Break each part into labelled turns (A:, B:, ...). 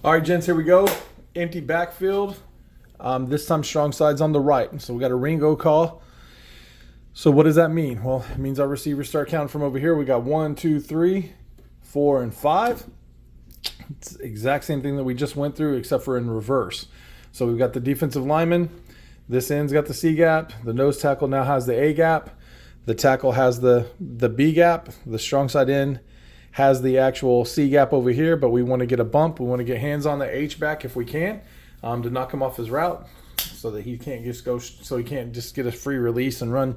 A: All right, gents, here we go. Empty backfield. This time strong side's on the right. So we got a Ringo call. So what does that mean? Well, it means our receivers start counting from over here. We got 1, 2, 3, 4, and 5. It's the exact same thing that we just went through, except for in reverse. So we've got the defensive lineman. This end's got the C gap. The nose tackle now has the A gap. The tackle has the B gap. The strong side end has the actual C gap over here, but we want to get a bump. We want to get hands on the H back if we can, to knock him off his route, so that he can't just go. So he can't just get a free release and run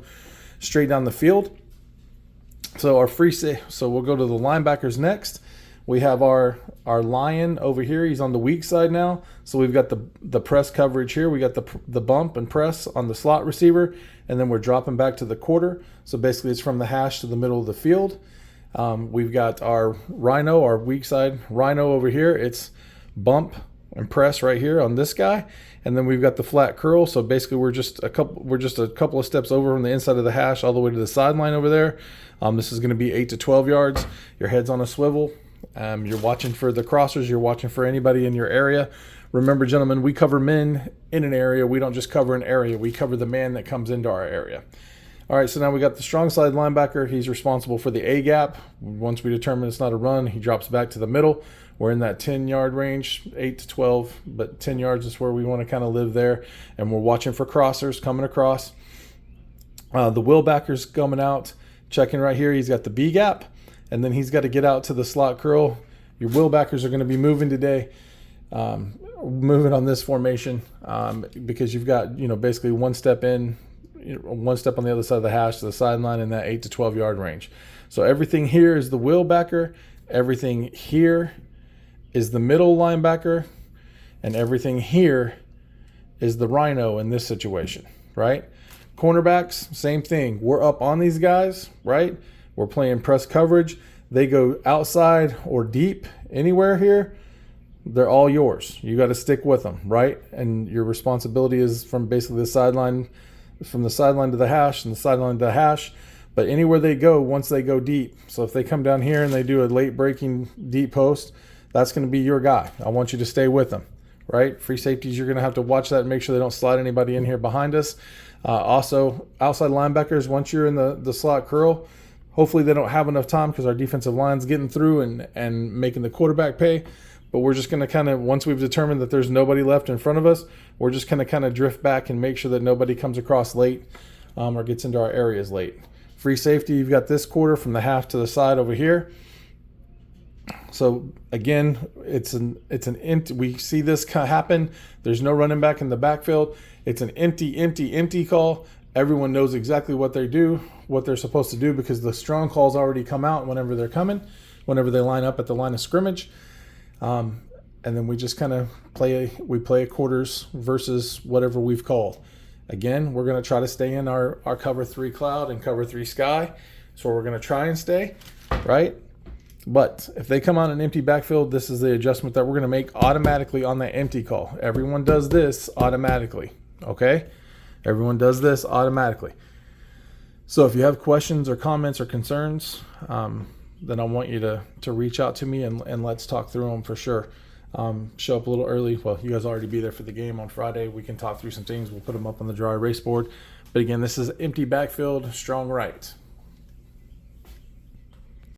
A: straight down the field. So we'll go to the linebackers next. We have our lion over here. He's on the weak side now. So we've got the press coverage here. We got the bump and press on the slot receiver, and then we're dropping back to the quarter. So basically it's from the hash to the middle of the field. We've got our rhino, our weak side rhino over here. It's bump and press right here on this guy. And then we've got the flat curl. So basically we're just a couple of steps over from the inside of the hash all the way to the sideline over there. This is going to be 8 to 12 yards. Your head's on a swivel. You're watching for the crossers. You're watching for anybody in your area. Remember, gentlemen, we cover men in an area. We don't just cover an area. We cover the man that comes into our area. All right, so now we got the strong side linebacker. He's responsible for the A gap. Once we determine it's not a run, he drops back to the middle. We're in that 10-yard range, 8 to 12, but 10 yards is where we want to kind of live there. And we're watching for crossers coming across. The will backer's coming out, checking right here. He's got the B gap, and then he's got to get out to the slot curl. Your will backers are going to be moving today, moving on this formation, because you've got, basically one step in, one step on the other side of the hash to the sideline in that 8 to 12 yard range. So everything here is the will backer, everything here is the middle linebacker, and everything here is the rhino in this situation, right? Cornerbacks, same thing. We're up on these guys, right? We're playing press coverage. They go outside or deep anywhere here, they're all yours. You got to stick with them, right? And your responsibility is from basically the sideline to the hash and the sideline to the hash. But anywhere they go, once they go deep, so if they come down here and they do a late breaking deep post, that's going to be your guy. I want you to stay with them, right? Free safeties, you're going to have to watch that and make sure they don't slide anybody in here behind us. Also, outside linebackers, once you're in the slot curl, hopefully they don't have enough time because our defensive line's getting through and making the quarterback pay. But we're just going to kind of, once we've determined that there's nobody left in front of us, we're just going to kind of drift back and make sure that nobody comes across late or gets into our areas late. Free safety, you've got this quarter from the half to the side over here. So again, it's an empty. We see this happen. There's no running back in the backfield. It's an empty call. Everyone knows exactly what they do, what they're supposed to do, because the strong calls already come out whenever they're coming, whenever they line up at the line of scrimmage. And then we just kind of play a quarters versus whatever we've called. Again, we're going to try to stay in our cover 3 cloud and cover 3 sky. So we're going to try and stay, right? But if they come on an empty backfield, this is the adjustment that we're going to make automatically on that empty call. Everyone does this automatically, okay? Everyone does this automatically. So if you have questions or comments or concerns, then I want you to reach out to me and let's talk through them for sure. Show up a little early. Well, you guys already be there for the game on Friday. We can talk through some things. We'll put them up on the dry erase board. But again, this is empty backfield, strong right.